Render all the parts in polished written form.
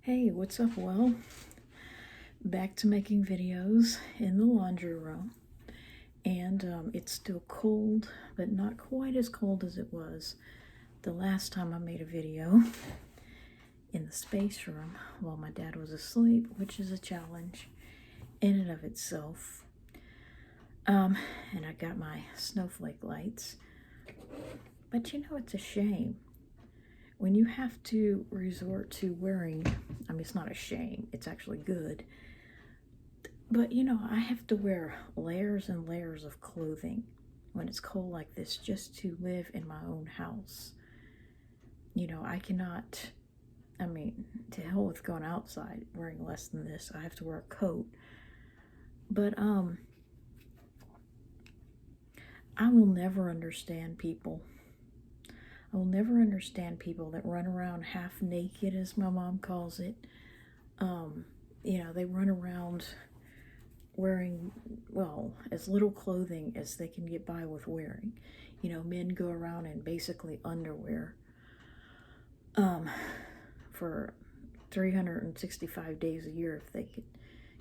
Hey, what's up? Well, back to making videos in the laundry room, and it's still cold, but not quite as cold as it was the last time I made a video in the space room while my dad was asleep, which is a challenge in and of itself. And I got my snowflake lights, but it's a shame when you have to resort to wearing, I mean, it's not a shame, it's actually good. But I have to wear layers and layers of clothing when it's cold like this just to live in my own house. I cannot, I mean, to hell with going outside wearing less than this. I have to wear a coat. But I will never understand people. I will never understand people that run around half naked, as my mom calls it. They run around wearing, well, as little clothing as they can get by with wearing. Men go around in basically underwear for 365 days a year if they could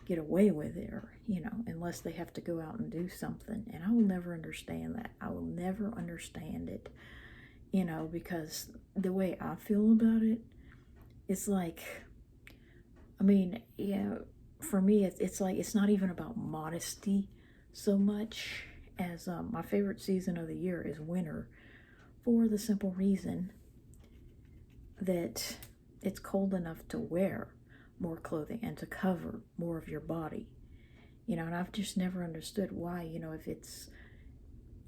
get away with it, or, unless they have to go out and do something. And I will never understand that. I will never understand it, because the way I feel about it, it's like, I mean, for me, it's like, it's not even about modesty so much as my favorite season of the year is winter, for the simple reason that it's cold enough to wear more clothing and to cover more of your body. And I've just never understood why,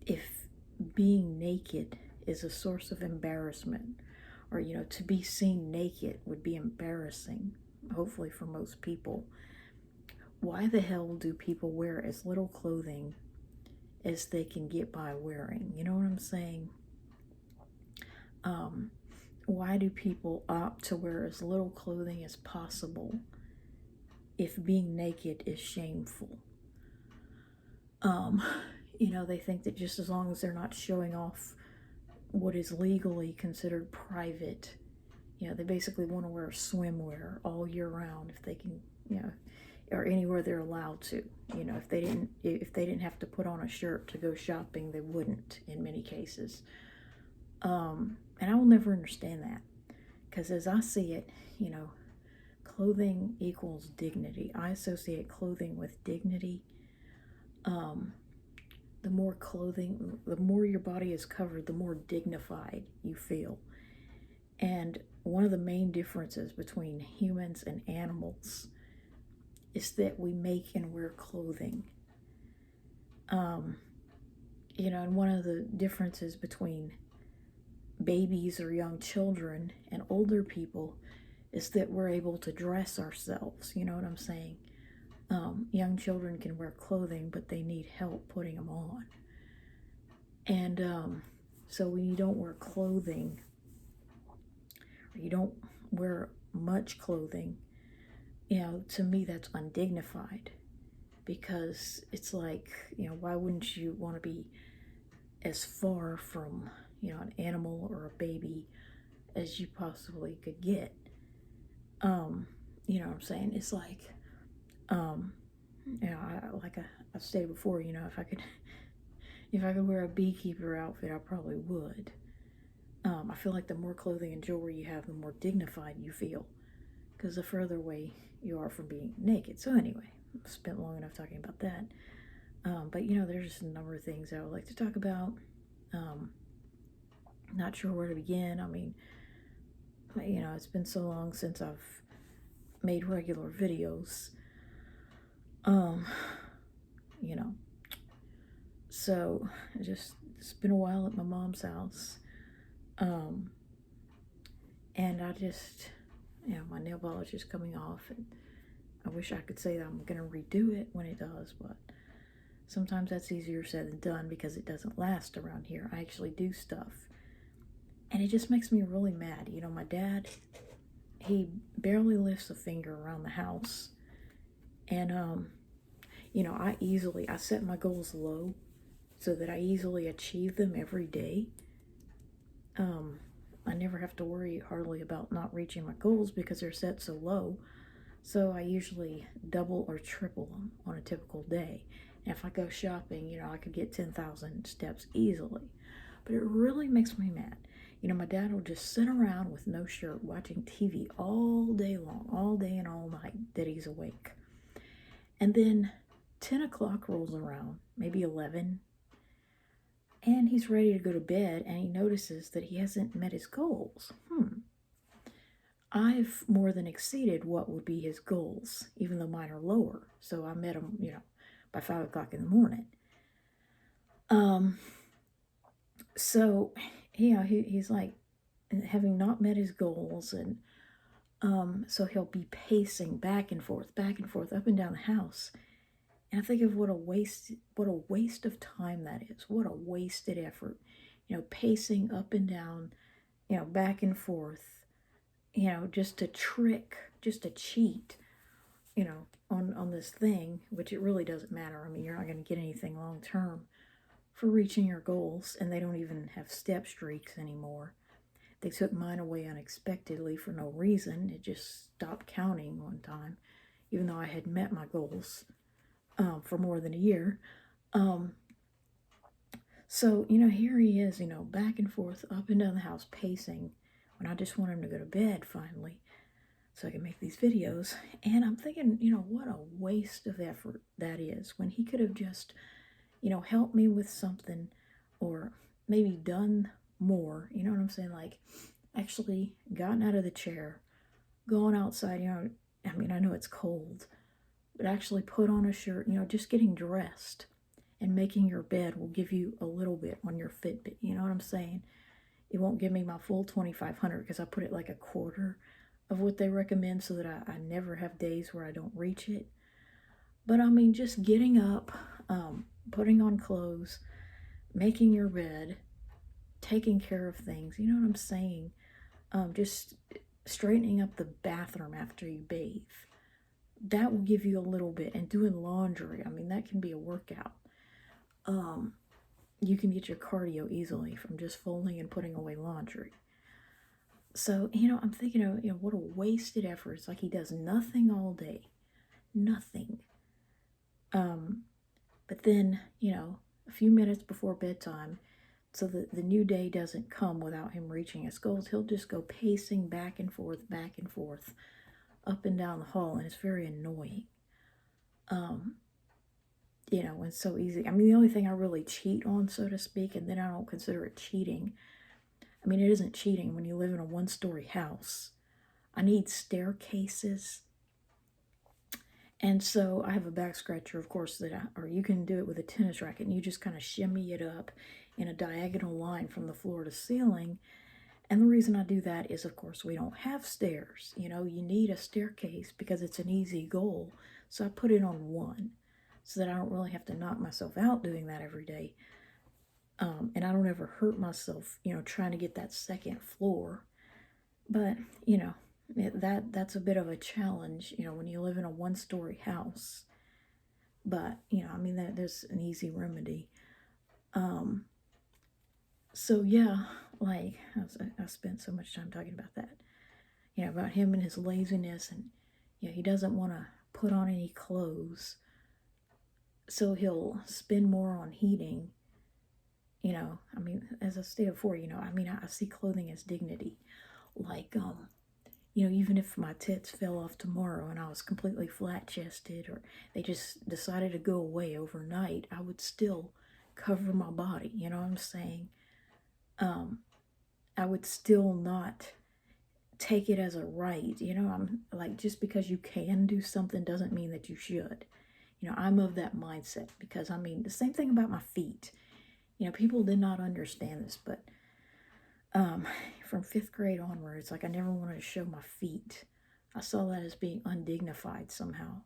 if being naked is a source of embarrassment, or, to be seen naked would be embarrassing, hopefully for most people. Why the hell do people wear as little clothing as they can get by wearing? You know what I'm saying? Why do people opt to wear as little clothing as possible if being naked is shameful? They think that just as long as they're not showing off what is legally considered private, they basically want to wear swimwear all year round if they can, or anywhere they're allowed to. If they didn't have to put on a shirt to go shopping, they wouldn't in many cases. And I will never understand that, because as I see it, clothing equals dignity. I associate clothing with dignity. The more clothing, the more your body is covered, the more dignified you feel. And one of the main differences between humans and animals is that we make and wear clothing. And one of the differences between babies or young children and older people is that we're able to dress ourselves. You know what I'm saying? Young children can wear clothing, but they need help putting them on. And so when you don't wear clothing, or you don't wear much clothing, to me that's undignified, because it's like, why wouldn't you want to be as far from, an animal or a baby as you possibly could get? You know what I'm saying? It's like, I've stated before, if I could wear a beekeeper outfit, I probably would. I feel like the more clothing and jewelry you have, the more dignified you feel, because the further away you are from being naked. So anyway, I've spent long enough talking about that. But there's just a number of things I would like to talk about. Not sure where to begin. I mean, it's been so long since I've made regular videos. So it's been a while at my mom's house. And I just, my nail polish is coming off, and I wish I could say that I'm gonna redo it when it does, but sometimes that's easier said than done, because it doesn't last around here. I actually do stuff, and it just makes me really mad. My dad, he barely lifts a finger around the house, and I set my goals low so that I easily achieve them every day. I never have to worry hardly about not reaching my goals because they're set so low. So I usually double or triple them on a typical day. And if I go shopping, I could get 10,000 steps easily. But it really makes me mad. My dad will just sit around with no shirt watching TV all day long, all day and all night that he's awake. And then 10 o'clock rolls around, maybe 11, and he's ready to go to bed, and he notices that he hasn't met his goals. I've more than exceeded what would be his goals, even though mine are lower. So I met him, by 5 o'clock in the morning. So, he's like, having not met his goals, and so he'll be pacing back and forth, up and down the house. And I think of what a waste of time that is. What a wasted effort. Pacing up and down, back and forth, just to cheat, on this thing, which it really doesn't matter. I mean, you're not going to get anything long term for reaching your goals, and they don't even have step streaks anymore. They took mine away unexpectedly for no reason. It just stopped counting one time, even though I had met my goals for more than a year. So, here he is, back and forth, up and down the house, pacing, when I just want him to go to bed finally so I can make these videos. And I'm thinking, what a waste of effort that is, when he could have just, helped me with something, or maybe done more, you know what I'm saying? Like, actually gotten out of the chair, gone outside, I mean, I know it's cold, but actually put on a shirt, just getting dressed and making your bed will give you a little bit on your Fitbit, you know what I'm saying? It won't give me my full 2,500 because I put it like a quarter of what they recommend so that I never have days where I don't reach it. But I mean, just getting up, putting on clothes, making your bed, taking care of things, you know what I'm saying? Just straightening up the bathroom after you bathe. That will give you a little bit. And doing laundry, I mean, that can be a workout. You can get your cardio easily from just folding and putting away laundry. So, I'm thinking of, what a wasted effort. It's like he does nothing all day. Nothing. But then, a few minutes before bedtime, so that the new day doesn't come without him reaching his goals, he'll just go pacing back and forth, up and down the hall, and it's very annoying. And so easy. I mean, the only thing I really cheat on, so to speak, and then I don't consider it cheating. I mean, it isn't cheating when you live in a one-story house. I need staircases. And so I have a back scratcher, of course, or you can do it with a tennis racket, and you just kind of shimmy it up in a diagonal line from the floor to ceiling. And the reason I do that is, of course, we don't have stairs. You need a staircase because it's an easy goal. So I put it on one so that I don't really have to knock myself out doing that every day. And I don't ever hurt myself, trying to get that second floor. But, that's a bit of a challenge, when you live in a one-story house. But, I mean, there's an easy remedy. So, yeah, like, I spent so much time talking about that. About him and his laziness, and, he doesn't want to put on any clothes. So he'll spend more on heating. I mean, as I stated before, I see clothing as dignity. Like, even if my tits fell off tomorrow and I was completely flat-chested, or they just decided to go away overnight, I would still cover my body, you know what I'm saying? I would still not take it as a right, I'm like, just because you can do something doesn't mean that you should. I'm of that mindset, because, I mean, the same thing about my feet. People did not understand this, but from 5th grade onwards, like, I never wanted to show my feet. I saw that as being undignified somehow.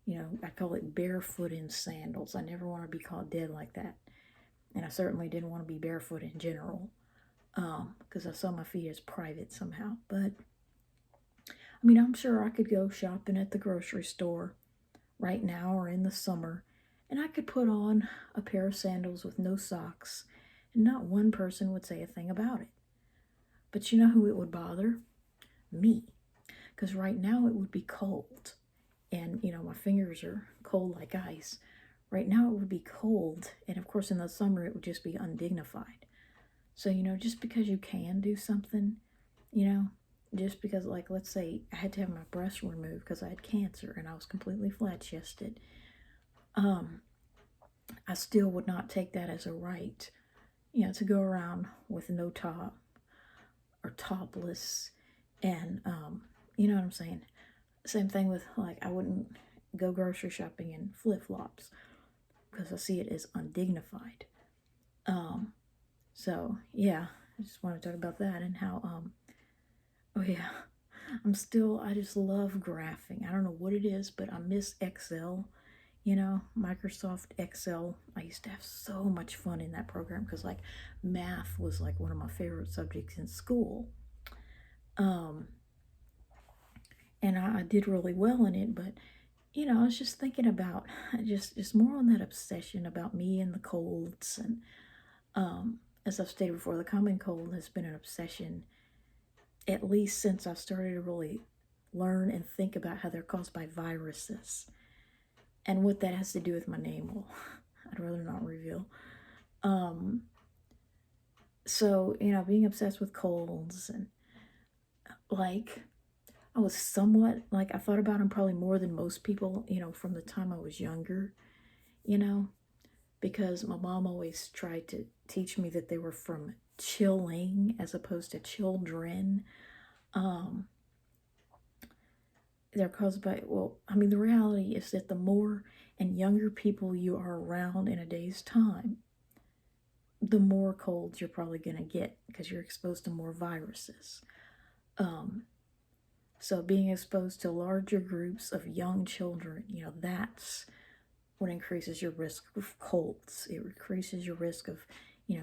I call it barefoot in sandals. I never want to be called dead like that. And I certainly didn't want to be barefoot in general, because I saw my feet as private somehow. But, I mean, I'm sure I could go shopping at the grocery store right now or in the summer, and I could put on a pair of sandals with no socks, and not one person would say a thing about it. But you know who it would bother? Me. Because right now it would be cold. And, my fingers are cold like ice. Right now it would be cold. And of course, in the summer, it would just be undignified. So, just because you can do something, you know, just because, like, let's say I had to have my breast removed because I had cancer and I was completely flat chested, I still would not take that as a right, to go around with no top or topless. And, you know what I'm saying? Same thing with, like, I wouldn't go grocery shopping in flip flops because I see it as undignified. So, yeah, I just want to talk about that and how, oh yeah, I just love graphing. I don't know what it is, but I miss Excel. Microsoft Excel. I used to have so much fun in that program because, like, math was like one of my favorite subjects in school. Um, and I did really well in it, but I was just thinking about just more on that obsession about me and the colds, and as I've stated before, the common cold has been an obsession at least since I started to really learn and think about how they're caused by viruses. And what that has to do with my name, well, I'd rather not reveal. So, being obsessed with colds, and like, I was somewhat, like, I thought about them probably more than most people, from the time I was younger, you know, because my mom always tried to teach me that they were from chilling as opposed to children. They're caused by, well, I mean, the reality is that the more and younger people you are around in a day's time, the more colds you're probably going to get because you're exposed to more viruses. So being exposed to larger groups of young children, that's what increases your risk of colds. It increases your risk of,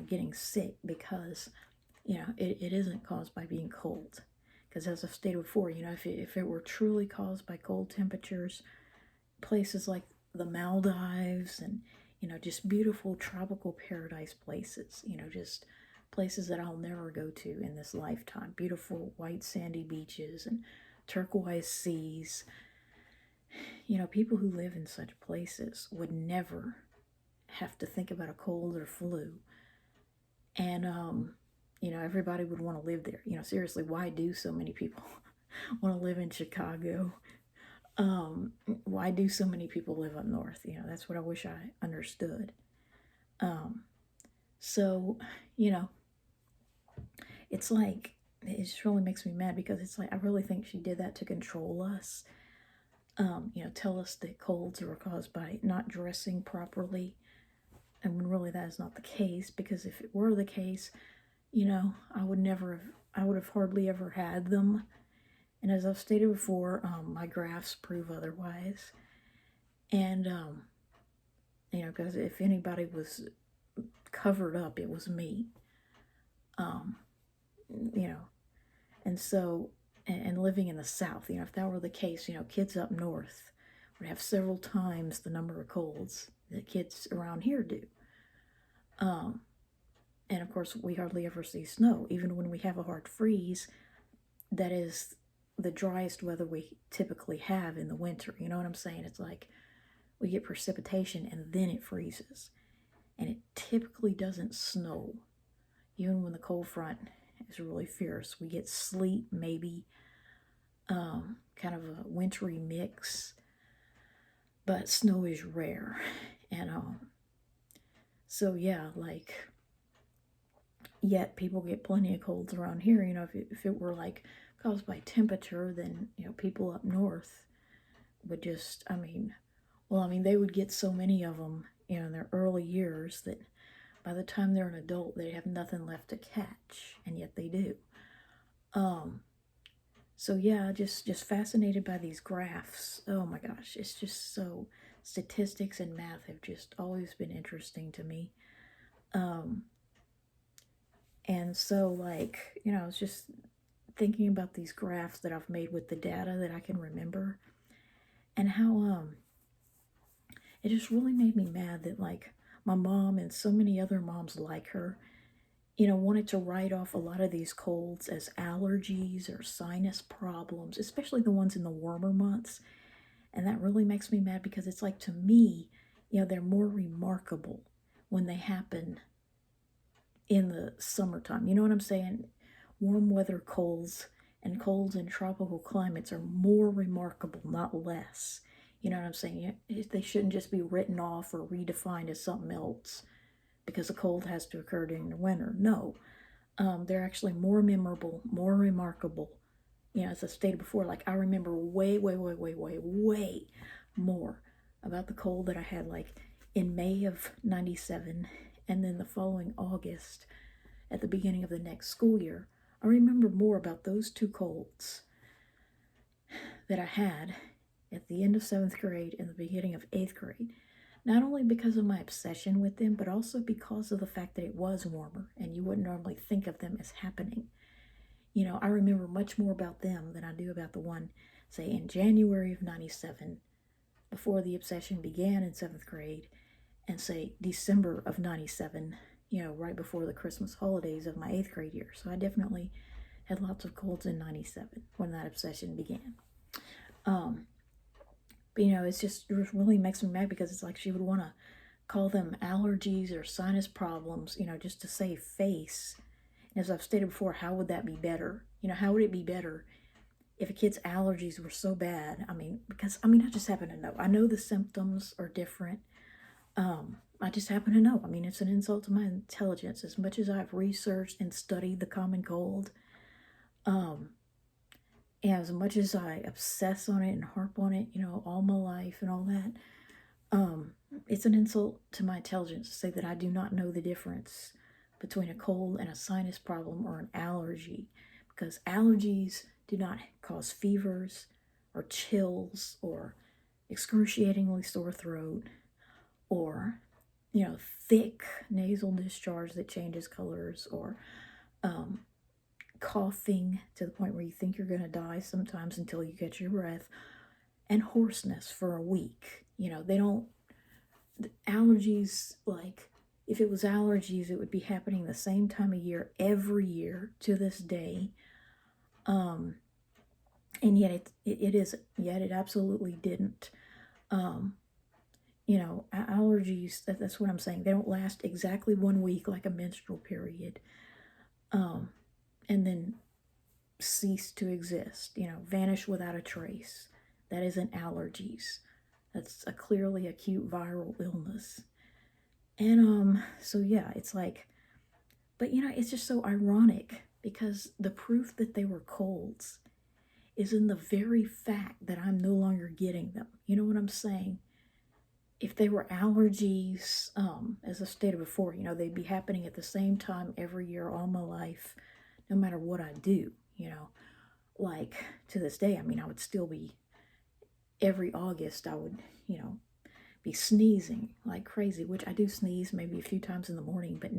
getting sick because, it isn't caused by being cold. Because as I've stated before, if it were truly caused by cold temperatures, places like the Maldives and, just beautiful tropical paradise places, just places that I'll never go to in this lifetime. Beautiful white sandy beaches and turquoise seas. People who live in such places would never have to think about a cold or flu. And, everybody would want to live there. Seriously, why do so many people want to live in Chicago? Why do so many people live up north? That's what I wish I understood. So, it's like, it just really makes me mad because it's like, I really think she did that to control us. Tell us that colds are caused by not dressing properly. And when really that is not the case, because if it were the case, I would have hardly ever had them. And as I've stated before, my graphs prove otherwise. And, because if anybody was covered up, it was me. And so, and living in the South, if that were the case, kids up north would have several times the number of colds that kids around here do. And of course, we hardly ever see snow. Even when we have a hard freeze, that is the driest weather we typically have in the winter. You know what I'm saying? It's like we get precipitation and then it freezes. And it typically doesn't snow, even when the cold front is really fierce. We get sleet, maybe, kind of a wintry mix, but snow is rare. And so yeah, like, yet people get plenty of colds around here. If it were like caused by temperature, then people up north would just, they would get so many of them, in their early years that by the time they're an adult, they have nothing left to catch, and yet they do. So yeah, just fascinated by these graphs. Oh my gosh, it's just so, statistics and math have just always been interesting to me. And so, like, I was just thinking about these graphs that I've made with the data that I can remember, and how it just really made me mad that, like, my mom and so many other moms like her, wanted to write off a lot of these colds as allergies or sinus problems, especially the ones in the warmer months. And that really makes me mad because it's like, to me, they're more remarkable when they happen in the summertime. You know what I'm saying? Warm weather colds and colds in tropical climates are more remarkable, not less. You know what I'm saying? They shouldn't just be written off or redefined as something else because a cold has to occur during the winter. No, they're actually more memorable, more remarkable. As I stated before, like I remember way, way, way, way, way, way more about the cold that I had like in May of 97 and then the following August at the beginning of the next school year. I remember more about those two colds that I had at the end of 7th grade and the beginning of 8th grade. Not only because of my obsession with them, but also because of the fact that it was warmer and you wouldn't normally think of them as happening. I remember much more about them than I do about the one, say, in January of 97, before the obsession began in 7th grade, and say December of 97, right before the Christmas holidays of my 8th grade year. So I definitely had lots of colds in 97 when that obsession began. But it really makes me mad because it's like she would want to call them allergies or sinus problems, just to save face. And as I've stated before, how would that be better? How would it be better if a kid's allergies were so bad? Because I just happen to know. I know the symptoms are different. I just happen to know. It's an insult to my intelligence. As much as I've researched and studied the common cold, and as much as I obsess on it and harp on it, all my life and all that, it's an insult to my intelligence to say that I do not know the difference between a cold and a sinus problem or an allergy, because allergies do not cause fevers or chills or excruciatingly sore throat or thick nasal discharge that changes colors or coughing to the point where you think you're going to die sometimes until you catch your breath, and hoarseness for a week. They don't, allergies, like, if it was allergies, it would be happening the same time of year every year to this day. And yet it absolutely didn't. Allergies, that's what I'm saying. They don't last exactly 1 week like a menstrual period. And then cease to exist, vanish without a trace. That isn't allergies. That's a clearly acute viral illness. And so yeah, it's like, but it's just so ironic because the proof that they were colds is in the very fact that I'm no longer getting them. You know what I'm saying? If they were allergies, as I stated before, they'd be happening at the same time every year all my life, no matter what I do, like to this day. I would still be, every August, I would, be sneezing like crazy, which I do sneeze maybe a few times in the morning, but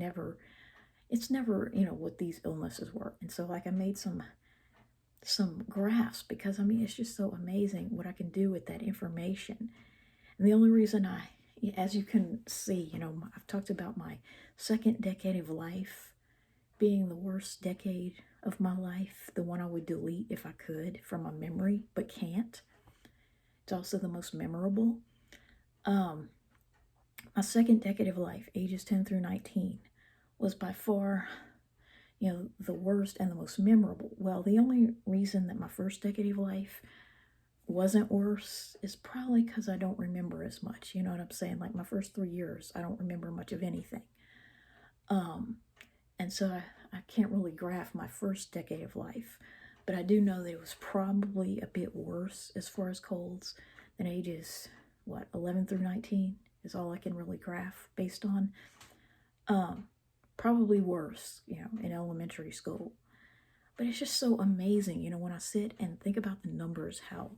it's never, what these illnesses were. And so like I made some graphs because it's just so amazing what I can do with that information. And the only reason as you can see, I've talked about my second decade of life being the worst decade of my life, the one I would delete if I could from my memory, but can't. It's also the most memorable. My second decade of life, ages 10 through 19, was by far, the worst and the most memorable. Well, the only reason that my first decade of life wasn't worse is probably because I don't remember as much. You know what I'm saying? Like my first 3 years, I don't remember much of anything. And so I can't really graph my first decade of life, but I do know that it was probably a bit worse as far as colds than ages, 11 through 19 is all I can really graph based on. Probably worse, in elementary school. But it's just so amazing, when I sit and think about the numbers, how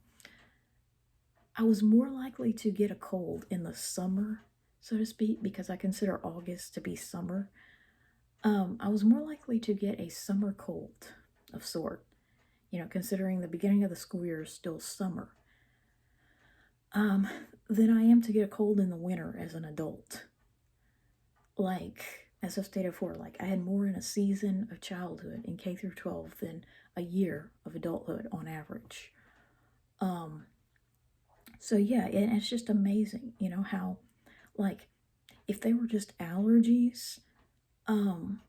I was more likely to get a cold in the summer, so to speak, because I consider August to be summer. I was more likely to get a summer cold of sort, considering the beginning of the school year is still summer, than I am to get a cold in the winter as an adult. Like, as I stated before, like I had more in a season of childhood in K through 12 than a year of adulthood on average. Um, so yeah, and it's just amazing, how like if they were just allergies, um,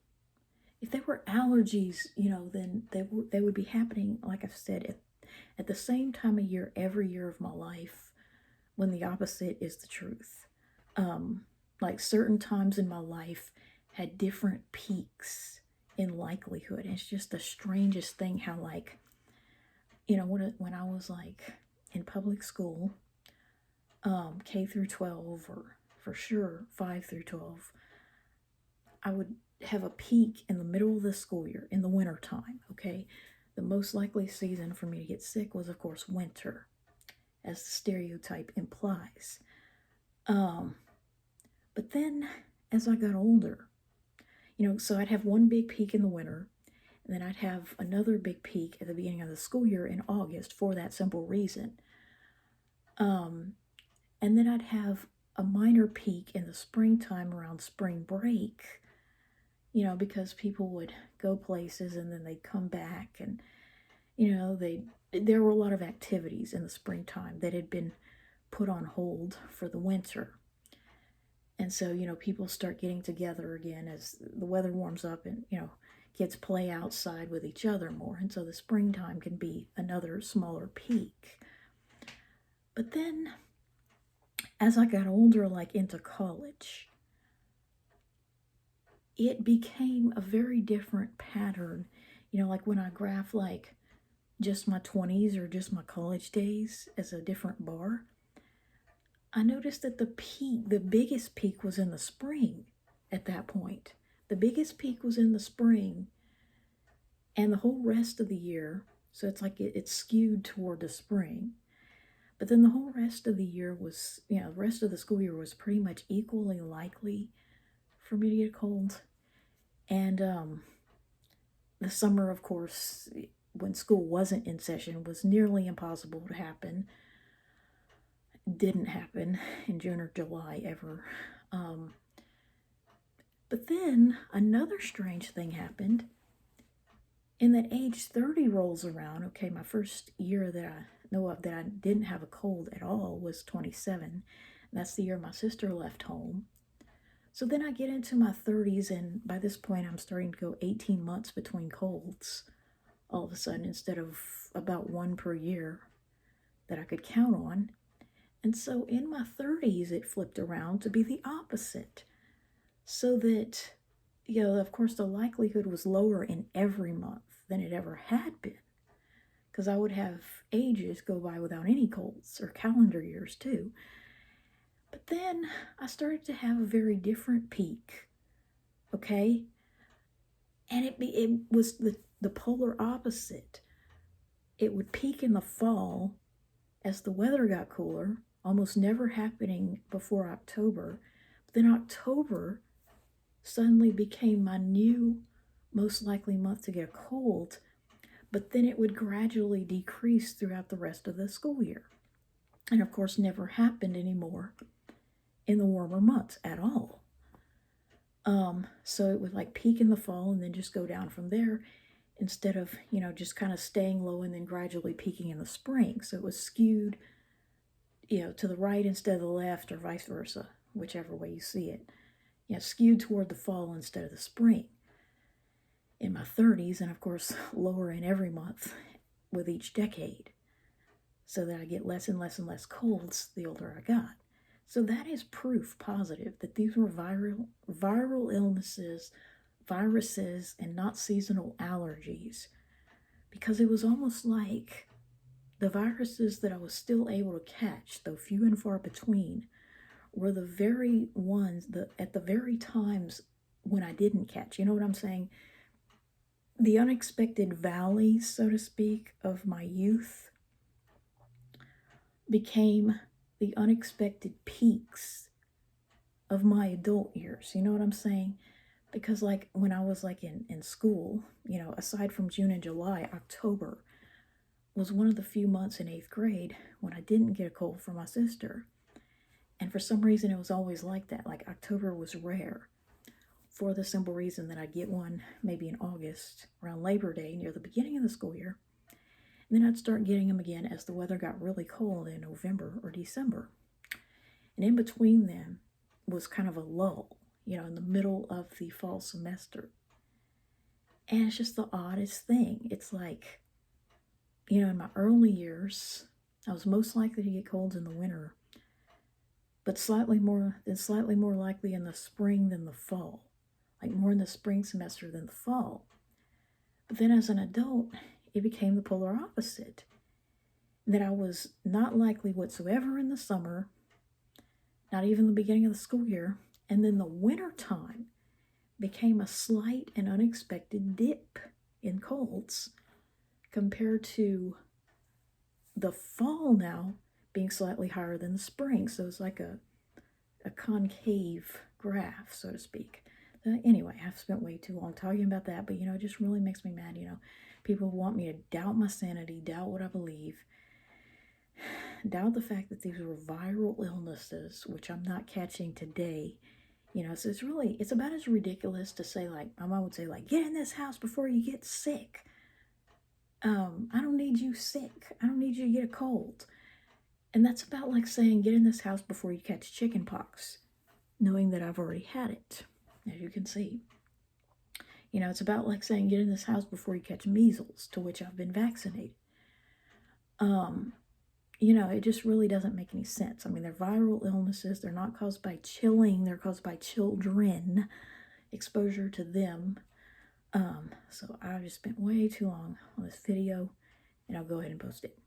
if they were allergies, then they would be happening, like I've said, at the same time of year every year of my life, when the opposite is the truth. Um, like certain times in my life had different peaks in likelihood. And it's just the strangest thing how, like, when I was like in public school, K through 12, or for sure 5 through 12, I would have a peak in the middle of the school year in the winter time, okay? The most likely season for me to get sick was, of course, winter, as the stereotype implies. Um, but then as I got older, so I'd have one big peak in the winter, and then I'd have another big peak at the beginning of the school year in August for that simple reason. Um, and then I'd have a minor peak in the springtime around spring break, because people would go places and then they'd come back, and there were a lot of activities in the springtime that had been put on hold for the winter. And so, people start getting together again as the weather warms up, and, kids play outside with each other more. And so the springtime can be another smaller peak. But then as I got older, like into college, it became a very different pattern. Like when I graph like just my 20s or just my college days as a different bar, I noticed that the biggest peak was in the spring at that point. The biggest peak was in the spring, and the whole rest of the year, so it's like it's skewed toward the spring. But then the whole rest of the year was, the rest of the school year was pretty much equally likely for me to get a cold. And the summer, of course, when school wasn't in session, was nearly impossible to happen. Didn't happen in June or July ever. But then another strange thing happened. In that age 30 rolls around, okay, my first year that I know of that I didn't have a cold at all was 27. That's the year my sister left home. So then I get into my 30s, and by this point I'm starting to go 18 months between colds all of a sudden, instead of about one per year that I could count on. And so in my 30s, it flipped around to be the opposite. So that, of course, the likelihood was lower in every month than it ever had been. Because I would have ages go by without any colds, or calendar years too. But then I started to have a very different peak, okay? And it was the polar opposite. It would peak in the fall as the weather got cooler, almost never happening before October. But then October suddenly became my new most likely month to get a cold, but then it would gradually decrease throughout the rest of the school year. And of course, never happened anymore in the warmer months at all. So it would like peak in the fall and then just go down from there, instead of, just kind of staying low and then gradually peaking in the spring. So it was skewed, to the right instead of the left, or vice versa, whichever way you see it. Skewed toward the fall instead of the spring in my 30s, and of course lower in every month with each decade, so that I get less and less and less colds the older I got. So that is proof positive that these were viral illnesses, viruses, and not seasonal allergies, because it was almost like the viruses that I was still able to catch, though few and far between, were the very ones that at the very times when I didn't catch. You know what I'm saying? The unexpected valleys, so to speak, of my youth became the unexpected peaks of my adult years. You know what I'm saying? Because like when I was like in school, aside from June and July, October was one of the few months in 8th grade when I didn't get a cold from my sister. And for some reason, it was always like that. Like October was rare. for the simple reason that I'd get one maybe in August, around Labor Day, near the beginning of the school year. And then I'd start getting them again as the weather got really cold in November or December. And in between them was kind of a lull, in the middle of the fall semester. And it's just the oddest thing. It's like, in my early years, I was most likely to get colds in the winter, but slightly more likely in the spring than the fall. Like more in the spring semester than the fall. But then as an adult, it became the polar opposite. That I was not likely whatsoever in the summer, not even the beginning of the school year, and then the winter time became a slight and unexpected dip in colds compared to the fall now being slightly higher than the spring. So it's like a concave graph, so to speak. Anyway, I've spent way too long talking about that, but it just really makes me mad. People want me to doubt my sanity, doubt what I believe, doubt the fact that these were viral illnesses, which I'm not catching today. So it's about as ridiculous to say, like, my mom would say, like, get in this house before you get sick. I don't need you sick. I don't need you to get a cold. And that's about like saying, get in this house before you catch chicken pox, knowing that I've already had it, as you can see. It's about like saying, get in this house before you catch measles, to which I've been vaccinated. It just really doesn't make any sense. I mean, they're viral illnesses. They're not caused by chilling. They're caused by children, exposure to them. So I've just spent way too long on this video, and I'll go ahead and post it.